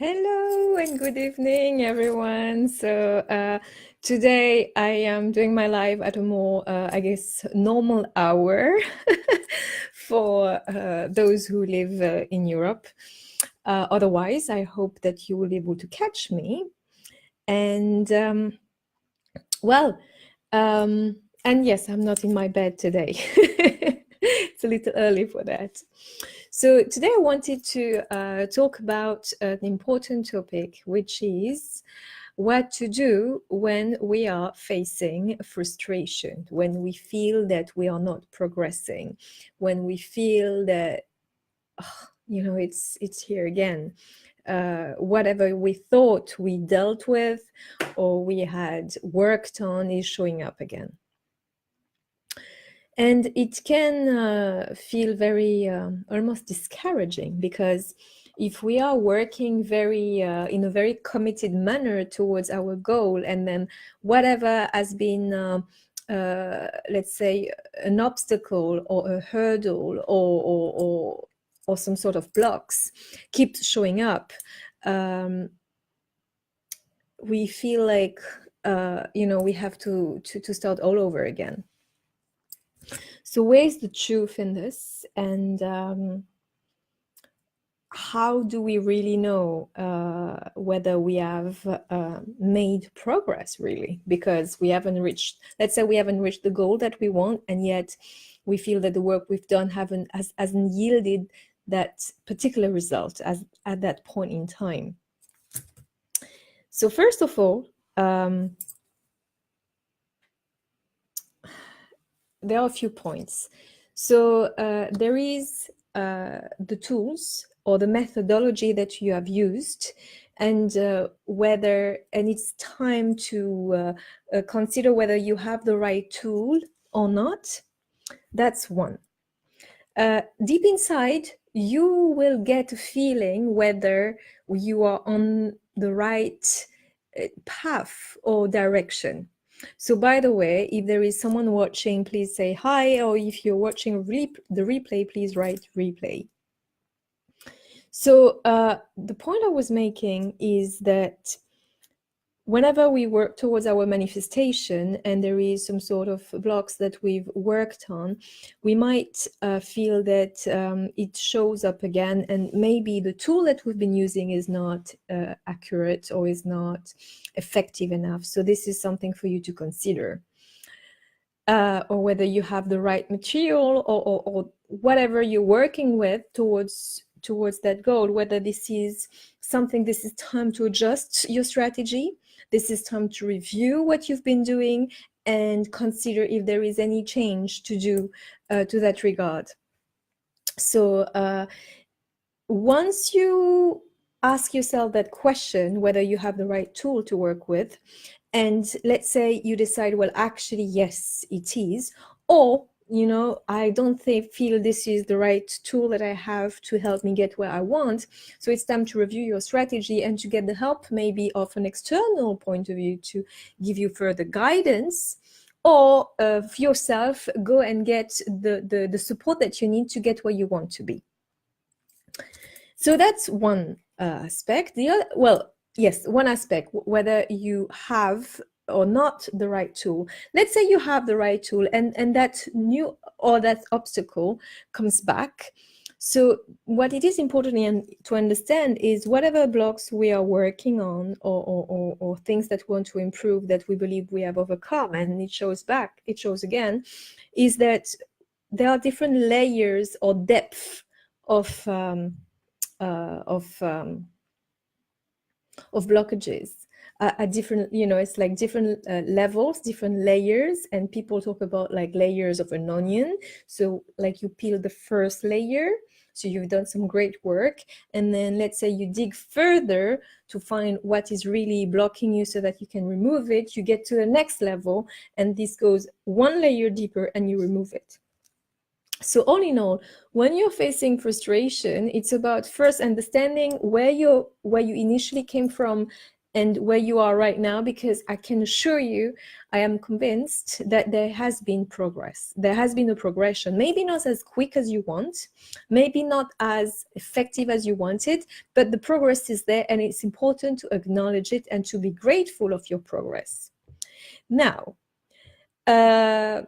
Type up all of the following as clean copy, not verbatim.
Hello and good evening, everyone. Today I am doing my live at a more, I guess, normal hour for those who live in Europe. Otherwise, I hope that you will be able to catch me. And well, and yes, I'm not in my bed today. It's a little early for that. So today I wanted to talk about an important topic, which is what to do when we are facing frustration, when we feel that we are not progressing, when we feel that, it's here again. Whatever we thought we dealt with or we had worked on is showing up again. And it can feel very almost discouraging, because if we are working very in a very committed manner towards our goal, and then whatever has been let's say an obstacle or a hurdle or some sort of blocks keeps showing up, we feel like we have to start all over again. So where's the truth in this, and how do we really know whether we have made progress, really? Because we haven't reached, let's say we haven't reached the goal that we want, and yet we feel that the work we've done hasn't yielded that particular result at that point in time. So first of all, there are a few points. So there is the tools or the methodology that you have used, and it's time to consider whether you have the right tool or not. That's one. Deep inside, you will get a feeling whether you are on the right path or direction. So by the way, if there is someone watching, please say hi, or if you're watching the replay, please write replay. So the point I was making is that whenever we work towards our manifestation and there is some sort of blocks that we've worked on, we might feel that it shows up again, and maybe the tool that we've been using is not accurate or is not effective enough. So this is something for you to consider. Or whether you have the right material or whatever you're working with towards that goal, whether this is time to adjust your strategy. This is time to review what you've been doing and consider if there is any change to do to that regard. So once you ask yourself that question, whether you have the right tool to work with, and let's say you decide, well, actually, yes, it is, or I don't feel this is the right tool that I have to help me get where I want. So it's time to review your strategy and to get the help maybe of an external point of view to give you further guidance, or for yourself, go and get the support that you need to get where you want to be. So that's one aspect. The other, well, yes, one aspect, whether you have or not the right tool. Let's say you have the right tool and that new or that obstacle comes back. So what it is important to understand is whatever blocks we are working on or things that we want to improve that we believe we have overcome, and it shows again, is that there are different layers or depth of blockages at different, it's like different levels, different layers, and people talk about like layers of an onion. So like you peel the first layer, so you've done some great work, and then let's say you dig further to find what is really blocking you so that you can remove it. You get to the next level, and this goes one layer deeper and you remove it. So all in all, when you're facing frustration, it's about first understanding where you initially came from and where you are right now, because I can assure you, I am convinced that there has been progress. There has been a progression, maybe not as quick as you want, maybe not as effective as you wanted, but the progress is there, and it's important to acknowledge it and to be grateful of your progress. Now, the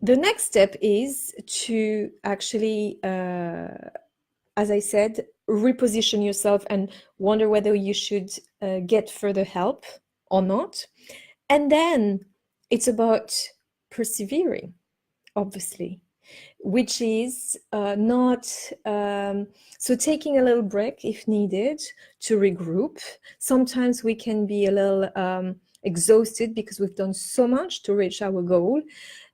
next step is to actually, as I said, reposition yourself and wonder whether you should get further help or not. And then it's about persevering, obviously, which is not, so taking a little break if needed to regroup. Sometimes we can be a little exhausted because we've done so much to reach our goal,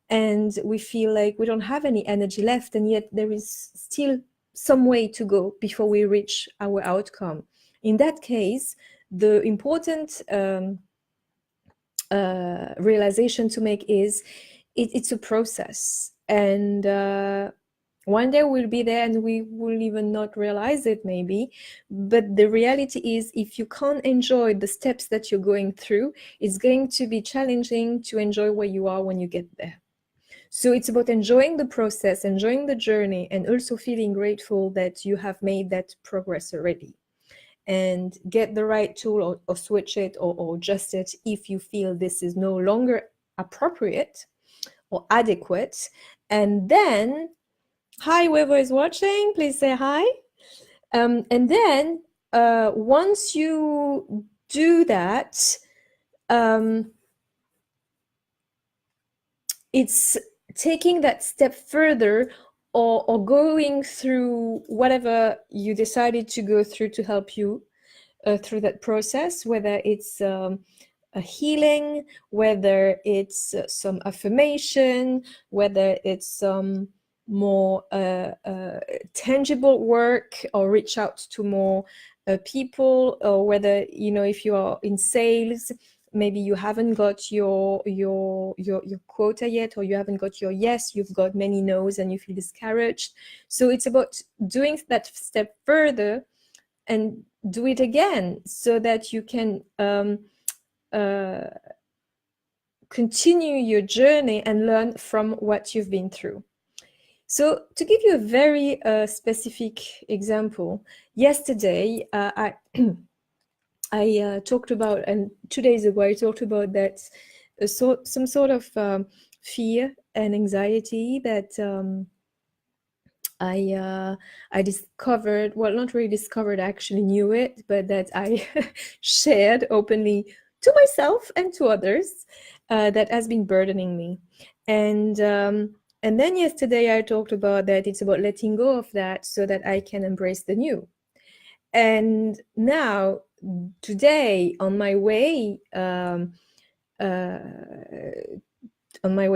and we feel like we don't have any energy left, and yet there is still some way to go before we reach our outcome. In that case, the important realization to make is it's a process, and one day we'll be there and we will even not realize it maybe, but the reality is, if you can't enjoy the steps that you're going through, it's going to be challenging to enjoy where you are when you get there. So it's about enjoying the process, enjoying the journey, and also feeling grateful that you have made that progress already. And get the right tool, or switch it, or adjust it if you feel this is no longer appropriate or adequate. And then, hi, whoever is watching, please say hi. And then once you do that, it's taking that step further, or going through whatever you decided to go through to help you through that process, whether it's a healing, whether it's some affirmation, whether it's some more tangible work, or reach out to more people, or whether, if you are in sales, maybe you haven't got your quota yet, or you haven't got your yes, you've got many no's and you feel discouraged. So it's about doing that step further and do it again, so that you can continue your journey and learn from what you've been through. So to give you a very specific example, yesterday I I talked about, and 2 days ago I talked about that some sort of fear and anxiety that I discovered, well, not really discovered, I actually knew it, but that I shared openly to myself and to others, that has been burdening me. And then yesterday I talked about that it's about letting go of that so that I can embrace the new. And now, today, on my way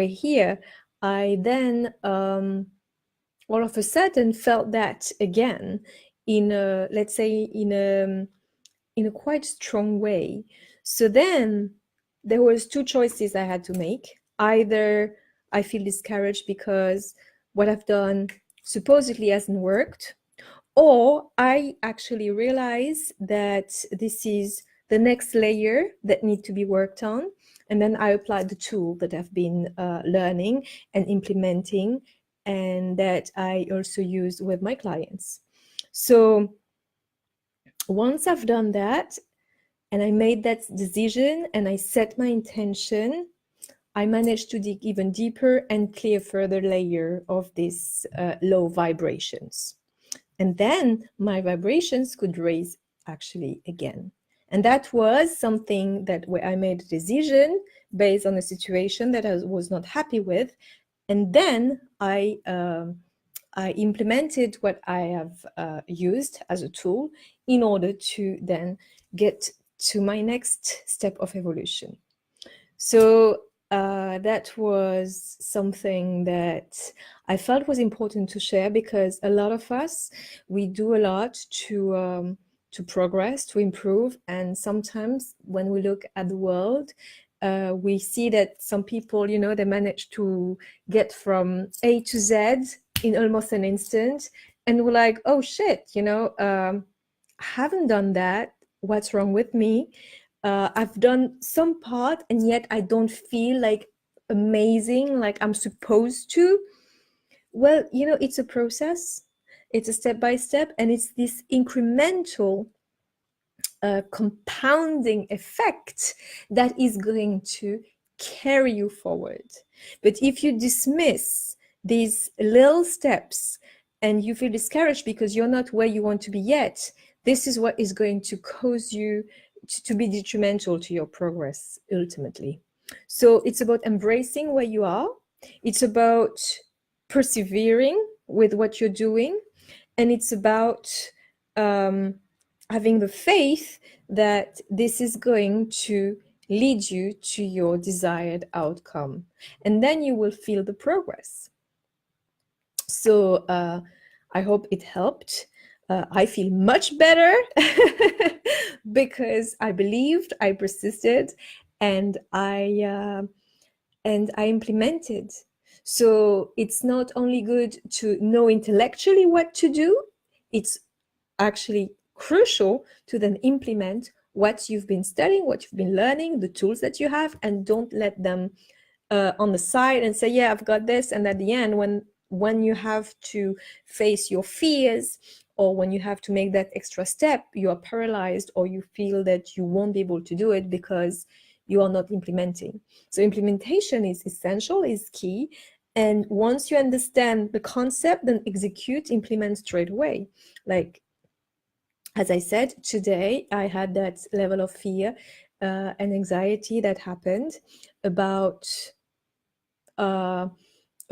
here, I then all of a sudden felt that again, in a, let's say, in a quite strong way. So then there was two choices I had to make. Either I feel discouraged because what I've done supposedly hasn't worked, or I actually realize that this is the next layer that need to be worked on, and then I apply the tool that I've been learning and implementing, and that I also use with my clients. So once I've done that, and I made that decision, and I set my intention, I managed to dig even deeper and clear further layer of these low vibrations. And then my vibrations could raise actually again. And that was something that where I made a decision based on a situation that I was not happy with. And then I implemented what I have used as a tool in order to then get to my next step of evolution. So that was something that I felt was important to share, because a lot of us, we do a lot to progress, to improve, and sometimes when we look at the world, we see that some people, they manage to get from A to Z in almost an instant, and we're like, oh shit, haven't done that. What's wrong with me? I've done some part and yet I don't feel like amazing, like I'm supposed to. Well, it's a process, it's a step by step, and it's this incremental compounding effect that is going to carry you forward. But if you dismiss these little steps and you feel discouraged because you're not where you want to be yet, this is what is going to cause you to be detrimental to your progress ultimately. So it's about embracing where you are. It's about persevering with what you're doing. And it's about having the faith that this is going to lead you to your desired outcome. And then you will feel the progress. So I hope it helped. I feel much better because I believed, I persisted, and I implemented. So it's not only good to know intellectually what to do, it's actually crucial to then implement what you've been studying, what you've been learning, the tools that you have, and don't let them on the side and say, yeah, I've got this. And at the end, when you have to face your fears, or when you have to make that extra step, you are paralyzed, or you feel that you won't be able to do it because you are not implementing. So implementation is essential, is key. And once you understand the concept, then execute, implement straight away. Like, as I said, today I had that level of fear and anxiety that happened about a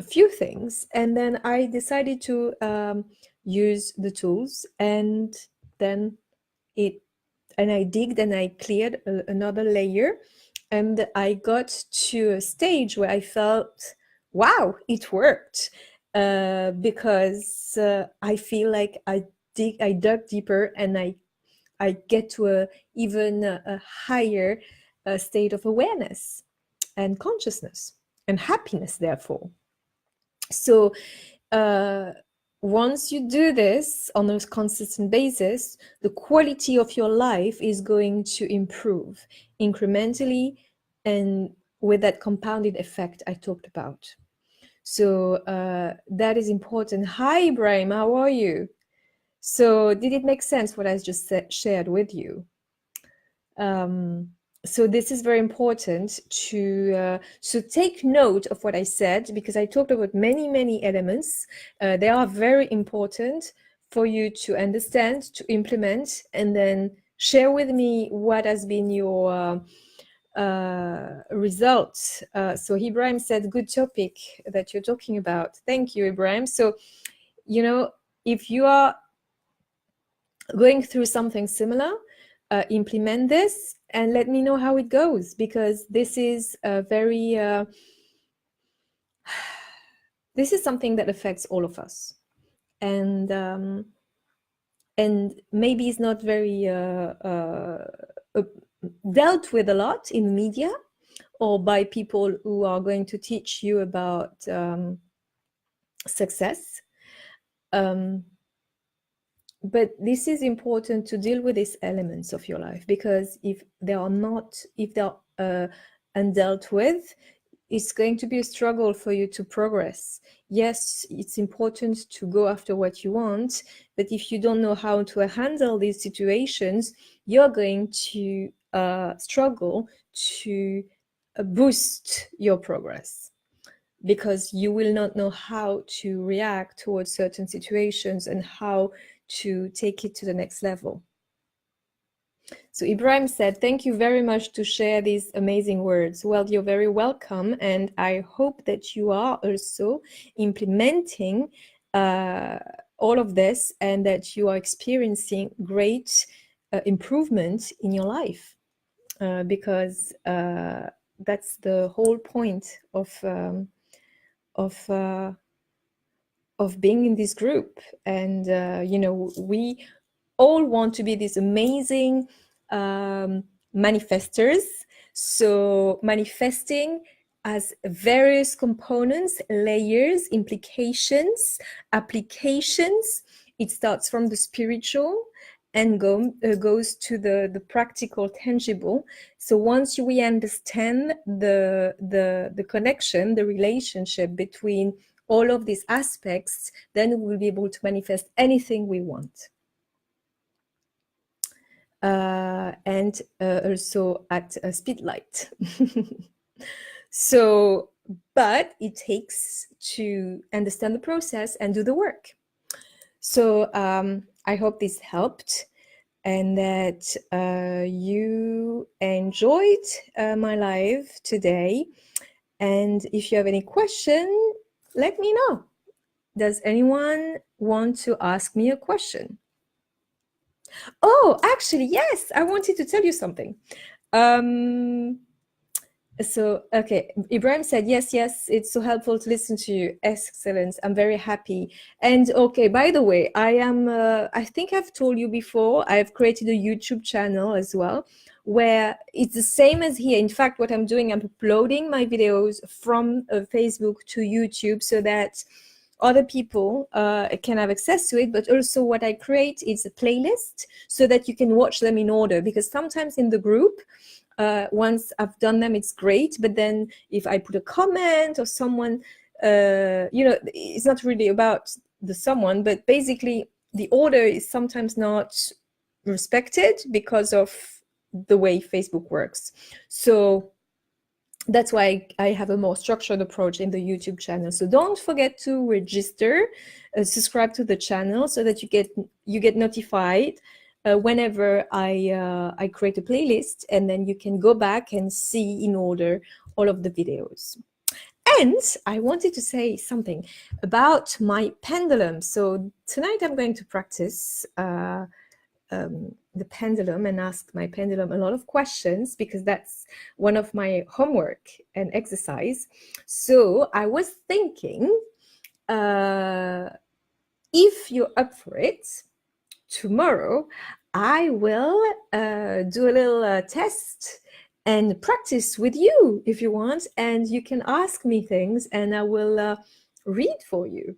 few things. And then I decided to use the tools, and then I digged and I cleared another layer, and I got to a stage where I felt, wow, it worked, because I feel like I dug deeper, and I get to a even a higher state of awareness and consciousness and happiness, therefore. So once you do this on a consistent basis, the quality of your life is going to improve incrementally and with that compounded effect I talked about. So that is important. Hi, Ibrahim, how are you? So did it make sense what I just shared with you? So this is very important to so take note of what I said, because I talked about many elements. They are very important for you to understand, to implement, and then share with me what has been your results. So Ibrahim said, good topic that you're talking about. Thank you, Ibrahim. So, if you are going through something similar, implement this and let me know how it goes, because this is very this is something that affects all of us, and maybe it's not very dealt with a lot in media or by people who are going to teach you about success. But this is important to deal with these elements of your life, because if they're undealt with, it's going to be a struggle for you to progress. Yes, it's important to go after what you want, but if you don't know how to handle these situations, you're going to struggle to boost your progress, because you will not know how to react towards certain situations and how to take it to the next level. So Ibrahim said, thank you very much to share these amazing words. Well, you're very welcome. And I hope that you are also implementing all of this, and that you are experiencing great improvement in your life, because that's the whole point of being in this group. And we all want to be these amazing manifestors. So manifesting has various components, layers, implications, applications. It starts from the spiritual, and goes to the practical, tangible. So once we understand the connection, the relationship between all of these aspects, then we will be able to manifest anything we want. And also at a speed light. So, but it takes to understand the process and do the work. So I hope this helped and that you enjoyed my live today. And if you have any question, let me know. Does anyone want to ask me a question? Oh, actually, yes, I wanted to tell you something. So, okay, Ibrahim said, yes, it's so helpful to listen to you. Excellent. I'm very happy. And okay, by the way, I think I've told you before, I've created a YouTube channel as well, where it's the same as here. In fact, what I'm doing, I'm uploading my videos from Facebook to YouTube so that other people can have access to it, but also what I create is a playlist so that you can watch them in order, because sometimes in the group, once I've done them, it's great. But then if I put a comment or someone, it's not really about the someone, but basically the order is sometimes not respected because of the way Facebook works. So that's why I have a more structured approach in the YouTube channel. So don't forget to register, subscribe to the channel so that you get notified whenever I create a playlist, and then you can go back and see in order all of the videos. And I wanted to say something about my pendulum. So tonight I'm going to practice the pendulum and ask my pendulum a lot of questions, because that's one of my homework and exercise. So I was thinking, if you're up for it, tomorrow I will do a little test and practice with you if you want, and you can ask me things and I will read for you.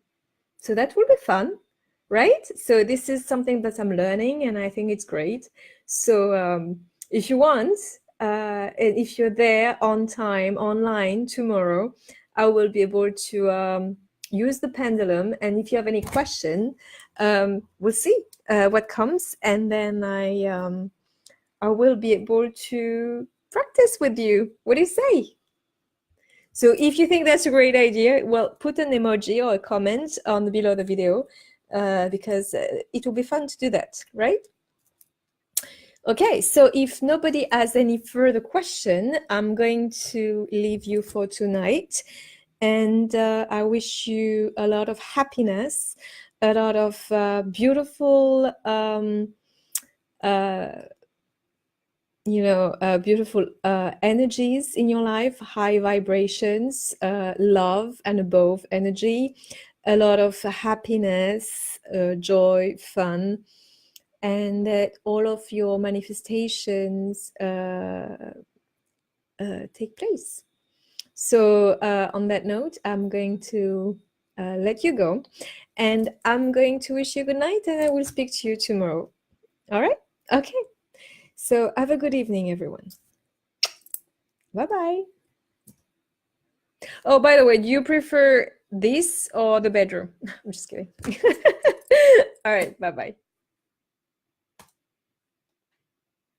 So that will be fun, right? So this is something that I'm learning and I think it's great. So if you want, and if you're there on time online tomorrow, I will be able to use the pendulum. And if you have any question, we'll see what comes, and then I will be able to practice with you. What do you say? So if you think that's a great idea, well, put an emoji or a comment on below the video, because it will be fun to do that, right? Okay, so if nobody has any further question, I'm going to leave you for tonight. And I wish you a lot of happiness, a lot of beautiful beautiful energies in your life, high vibrations, love and above energy, a lot of happiness, joy, fun, and that all of your manifestations take place. So on that note, I'm going to let you go, and I'm going to wish you good night, and I will speak to you tomorrow. All right? Okay. So have a good evening, everyone. Bye-bye. Oh, by the way, do you prefer this or the bedroom? I'm just kidding. All right, bye-bye.